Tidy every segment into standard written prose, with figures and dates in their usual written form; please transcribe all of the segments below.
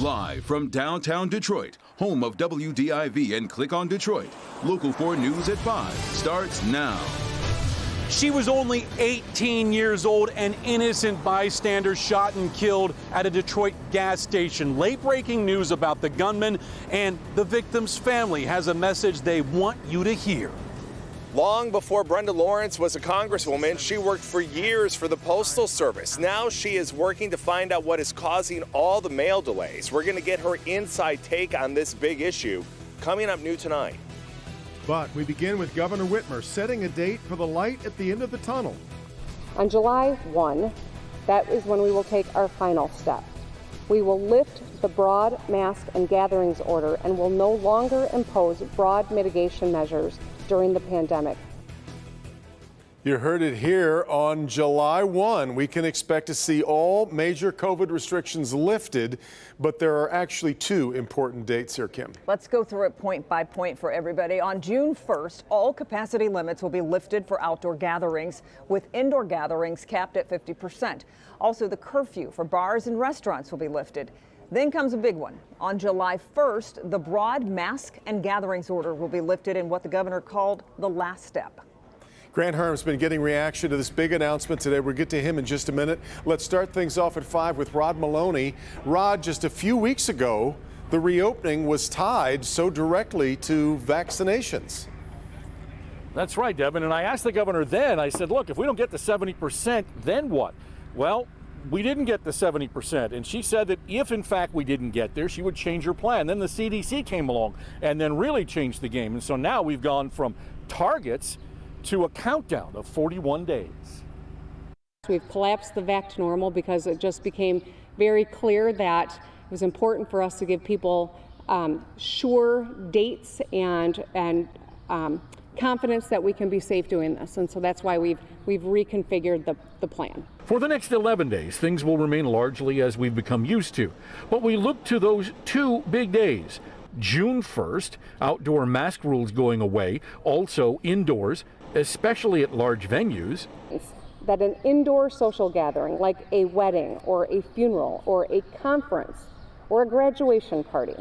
Live from downtown Detroit, home of WDIV and Click on Detroit, Local 4 News at 5 starts now. She was only 18 years old, an innocent bystander shot and killed at a Detroit gas station. Late-breaking news about the gunman, and the victim's family has a message they want you to hear. Long before Brenda Lawrence was a congresswoman, she worked for years for the Postal Service. Now she is working to find out what is causing all the mail delays. We're going to get her inside take on this big issue coming up new tonight. But we begin with Governor Whitmer setting a date for the light at the end of the tunnel. On July 1, that is when we will take our final step. We will lift the broad mask and gatherings order and will no longer impose broad mitigation measures during the pandemic. You heard it here. On July 1, we can expect to see all major COVID restrictions lifted, but there are actually two important dates here, Kim. Let's go through it point by point for everybody. On June 1st, all capacity limits will be lifted for outdoor gatherings, with indoor gatherings capped at 50%. Also, the curfew for bars and restaurants will be lifted. Then comes a big one. On July 1st, the broad mask and gatherings order will be lifted in what the governor called the last step. Grant Herm's been getting reaction to this big announcement today. We'll get to him in just a minute. Let's start things off at 5 with Rod Maloney. Rod, just a few weeks ago, the reopening was tied so directly to vaccinations. That's right, Devin. And I asked the governor then, I said, look, if we don't get to 70%, then what? Well, we didn't get the 70%. And she said that if, in fact, we didn't get there, she would change her plan. Then the CDC came along and then really changed the game. And so now we've gone from targets to a countdown of 41 days. We've collapsed the back to normal because it just became very clear that it was important for us to give people sure dates and confidence that we can be safe doing this. And so that's why we've reconfigured the plan. For the next 11 days, things will remain largely as we've become used to. But we look to those two big days. June 1st, outdoor mask rules going away, also indoors, especially at large venues. That an indoor social gathering like a wedding or a funeral or a conference or a graduation party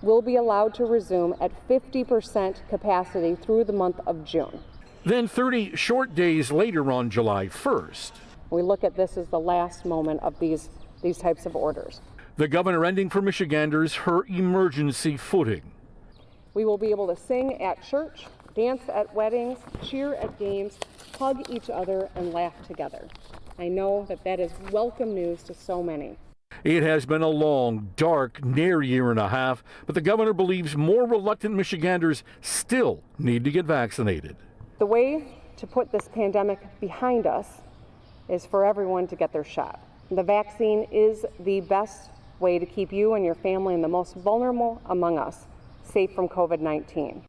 will be allowed to resume at 50% capacity through the month of June. Then 30 short days later on July 1st. We look at this as the last moment of these types of orders. The governor ending for Michiganders her emergency footing. We will be able to sing at church, dance at weddings, cheer at games, hug each other, and laugh together. I know that is welcome news to so many. It has been a long, dark, near year and a half, but the governor believes more reluctant Michiganders still need to get vaccinated. The way to put this pandemic behind us is for everyone to get their shot. The vaccine is the best way to keep you and your family and the most vulnerable among us safe from COVID-19.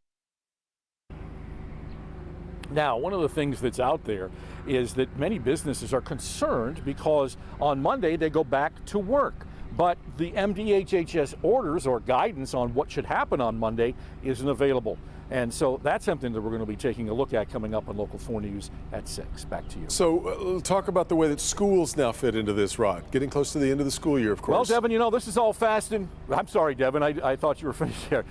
Now, one of the things that's out there is that many businesses are concerned because on Monday they go back to work. But the MDHHS orders or guidance on what should happen on Monday isn't available. And so that's something that we're going to be taking a look at coming up on Local 4 News at 6. Back to you. So talk about the way that schools now fit into this, Rod. Getting close to the end of the school year, of course. Well, Devin, this is all fast and... I'm sorry, Devin, I thought you were finished there.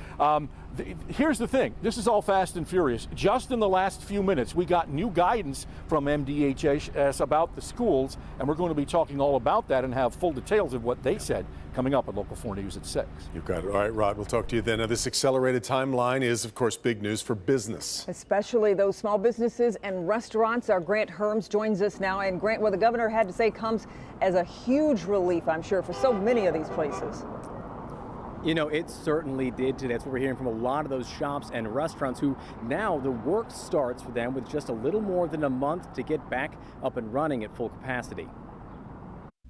Here's the thing. This is all fast and furious. Just in the last few minutes, we got new guidance from MDHHS about the schools, and we're going to be talking all about that and have full details of what they said coming up at Local 4 News at 6. You've got it. All right, Rod, we'll talk to you then. Now, this accelerated timeline is, of course, big news for business. Especially those small businesses and restaurants. Our Grant Herms joins us now. And Grant, what the governor had to say comes as a huge relief, I'm sure, for so many of these places. It certainly did today. That's what we're hearing from a lot of those shops and restaurants who now the work starts for them with just a little more than a month to get back up and running at full capacity.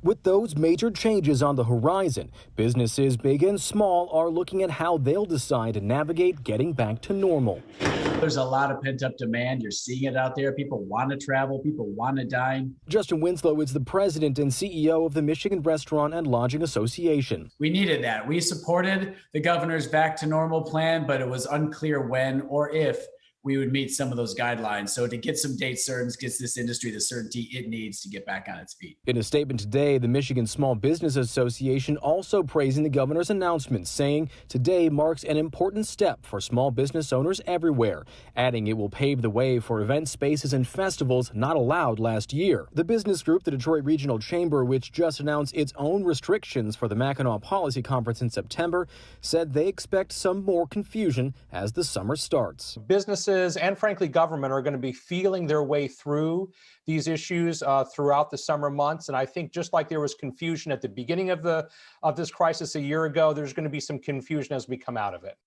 With those major changes on the horizon, businesses big and small are looking at how they'll decide to navigate getting back to normal. There's a lot of pent-up demand. You're seeing it out there. People want to travel. People want to dine. Justin Winslow is the president and CEO of the Michigan Restaurant and Lodging Association. We needed that. We supported the governor's back to normal plan, but it was unclear when or if we would meet some of those guidelines. So to get some date certainty gets this industry the certainty it needs to get back on its feet. In a statement today, the Michigan Small Business Association also praising the governor's announcement, saying today marks an important step for small business owners everywhere, adding it will pave the way for event spaces and festivals not allowed last year. The business group, the Detroit Regional Chamber, which just announced its own restrictions for the Mackinac Policy Conference in September, said they expect some more confusion as the summer starts. Businesses and frankly government are going to be feeling their way through these issues throughout the summer months, and I think just like there was confusion at the beginning of this crisis a year ago, there's going to be some confusion as we come out of it.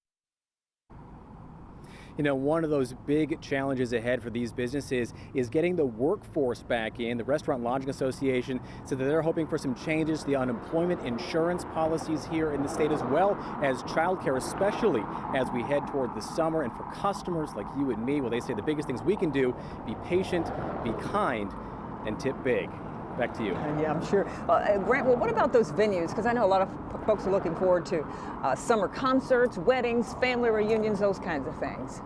You know, one of those big challenges ahead for these businesses is getting the workforce back in. The Restaurant Lodging Association said that they're hoping for some changes to the unemployment insurance policies here in the state, as well as childcare, especially as we head toward the summer. And for customers like you and me, well, they say the biggest things we can do: be patient, be kind, and tip big. Back to you. Yeah, I'm sure. Grant, well, what about those venues? Because I know a lot of folks are looking forward to summer concerts, weddings, family reunions, those kinds of things.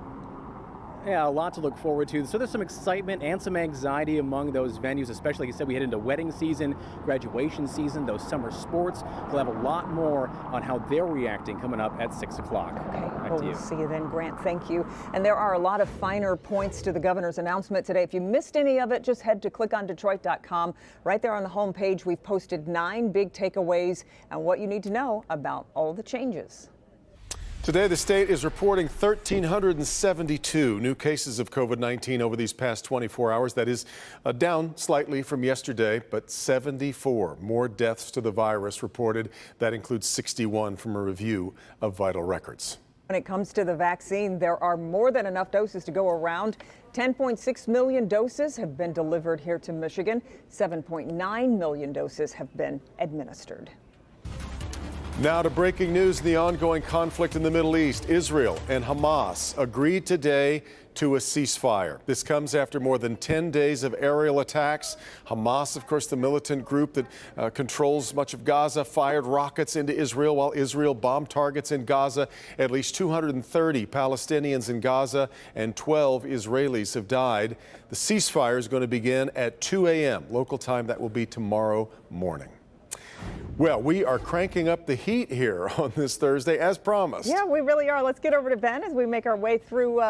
Yeah, a lot to look forward to. So there's some excitement and some anxiety among those venues, especially, like you said, we head into wedding season, graduation season, those summer sports. We'll have a lot more on how they're reacting coming up at 6 o'clock. Okay, Back well, to you. We'll see you then, Grant. Thank you. And there are a lot of finer points to the governor's announcement today. If you missed any of it, just head to clickondetroit.com. Right there on the home page, we've posted 9 big takeaways and what you need to know about all the changes. Today, the state is reporting 1,372 new cases of COVID-19 over these past 24 hours. That is down slightly from yesterday, but 74 more deaths to the virus reported. That includes 61 from a review of vital records. When it comes to the vaccine, there are more than enough doses to go around. 10.6 million doses have been delivered here to Michigan. 7.9 million doses have been administered. Now to breaking news in the ongoing conflict in the Middle East. Israel and Hamas agreed today to a ceasefire. This comes after more than 10 days of aerial attacks. Hamas, of course, the militant group that controls much of Gaza, fired rockets into Israel while Israel bombed targets in Gaza. At least 230 Palestinians in Gaza and 12 Israelis have died. The ceasefire is going to begin at 2 a.m. local time. That will be tomorrow morning. Well, we are cranking up the heat here on this Thursday, as promised. Yeah, we really are. Let's get over to Ben as we make our way through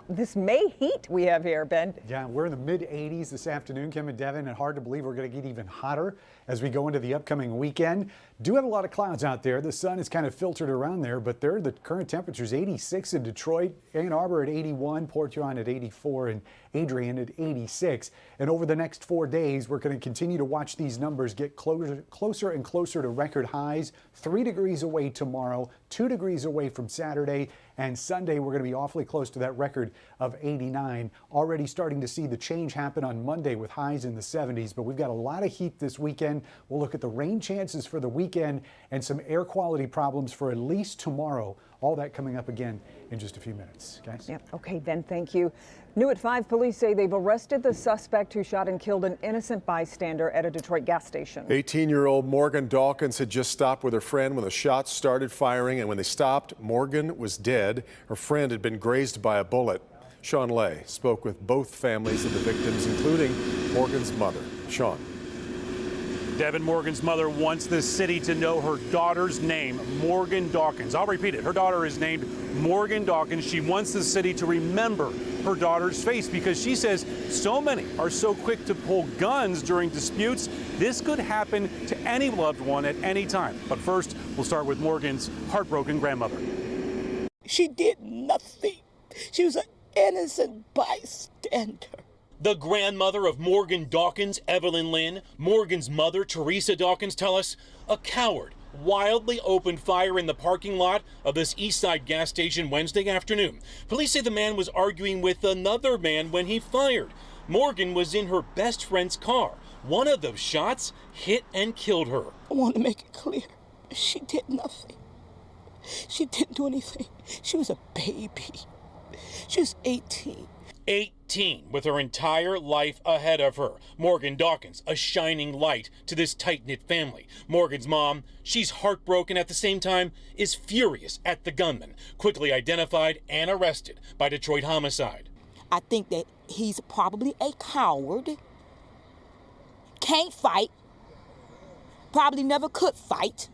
this May heat we have here, Ben. Yeah, we're in the mid-80s this afternoon, Kim and Devin, and hard to believe we're going to get even hotter as we go into the upcoming weekend. Do have a lot of clouds out there. The sun is kind of filtered around there, but the current temperature is 86 in Detroit, Ann Arbor at 81, Port Huron at 84, and Adrian at 86. And over the next 4 days, we're going to continue to watch these numbers get closer and closer to record highs. 3 degrees away tomorrow, 2 degrees away from Saturday, and Sunday we're going to be awfully close to that record of 89. Already starting to see the change happen on Monday with highs in the 70s, but we've got a lot of heat this weekend. We'll look at the rain chances for the weekend and some air quality problems for at least tomorrow. All that coming up again in just a few minutes, guys. Yep. Okay, Ben, thank you. New at 5, police say they've arrested the suspect who shot and killed an innocent bystander at a Detroit gas station. 18-year-old Morgan Dawkins had just stopped with her friend when the shots started firing, and when they stopped, Morgan was dead. Her friend had been grazed by a bullet. Sean Lay spoke with both families of the victims, including Morgan's mother. Sean. Devin, Morgan's mother wants the city to know her daughter's name, Morgan Dawkins. I'll repeat it. Her daughter is named Morgan Dawkins. She wants the city to remember her daughter's face because she says so many are so quick to pull guns during disputes. This could happen to any loved one at any time. But first, we'll start with Morgan's heartbroken grandmother. She did nothing. She was an innocent bystander. The grandmother of Morgan Dawkins, Evelyn Lynn, Morgan's mother, Teresa Dawkins, tell us a coward wildly opened fire in the parking lot of this East Side gas station Wednesday afternoon. Police say the man was arguing with another man when he fired. Morgan was in her best friend's car. One of those shots hit and killed her. I want to make it clear. She did nothing. She didn't do anything. She was a baby. She was 18. 18 with her entire life ahead of her. Morgan Dawkins, a shining light to this tight-knit family. Morgan's mom, she's heartbroken at the same time, is furious at the gunman, quickly identified and arrested by Detroit Homicide. I think that he's probably a coward, can't fight, probably never could fight,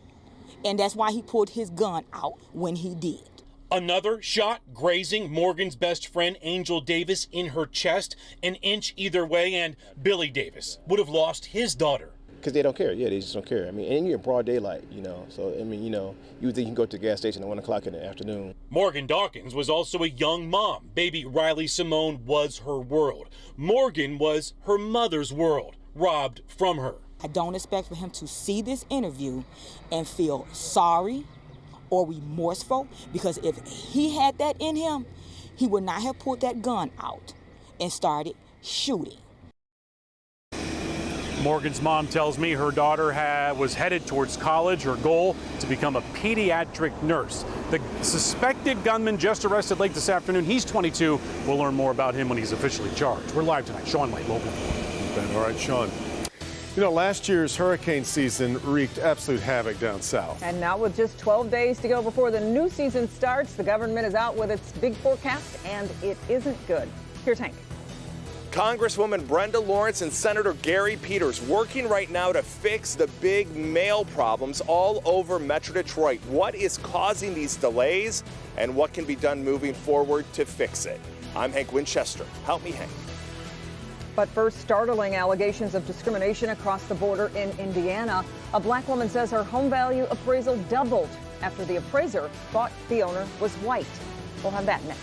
and that's why he pulled his gun out when he did. Another shot grazing Morgan's best friend Angel Davis in her chest, an inch either way, and Billy Davis would have lost his daughter. Because they don't care. Yeah, they just don't care. I mean, and you're in broad daylight, you know. So, I mean, you know, you would think you can go to the gas station at 1 o'clock in the afternoon. Morgan Dawkins was also a young mom. Baby Riley Simone was her world. Morgan was her mother's world, robbed from her. I don't expect for him to see this interview and feel sorry or remorseful, because if he had that in him, he would not have pulled that gun out and started shooting. Morgan's mom tells me her daughter was headed towards college, her goal to become a pediatric nurse. The suspected gunman just arrested late this afternoon, he's 22. We'll learn more about him when he's officially charged. We're live tonight. Sean White, Local 4. All right, Sean. You know, last year's hurricane season wreaked absolute havoc down south. And now with just 12 days to go before the new season starts, the government is out with its big forecast, and it isn't good. Here's Hank. Congresswoman Brenda Lawrence and Senator Gary Peters working right now to fix the big mail problems all over Metro Detroit. What is causing these delays, and what can be done moving forward to fix it? I'm Hank Winchester. Help me, Hank. But first, startling allegations of discrimination across the border in Indiana. A black woman says her home value appraisal doubled after the appraiser thought the owner was white. We'll have that next.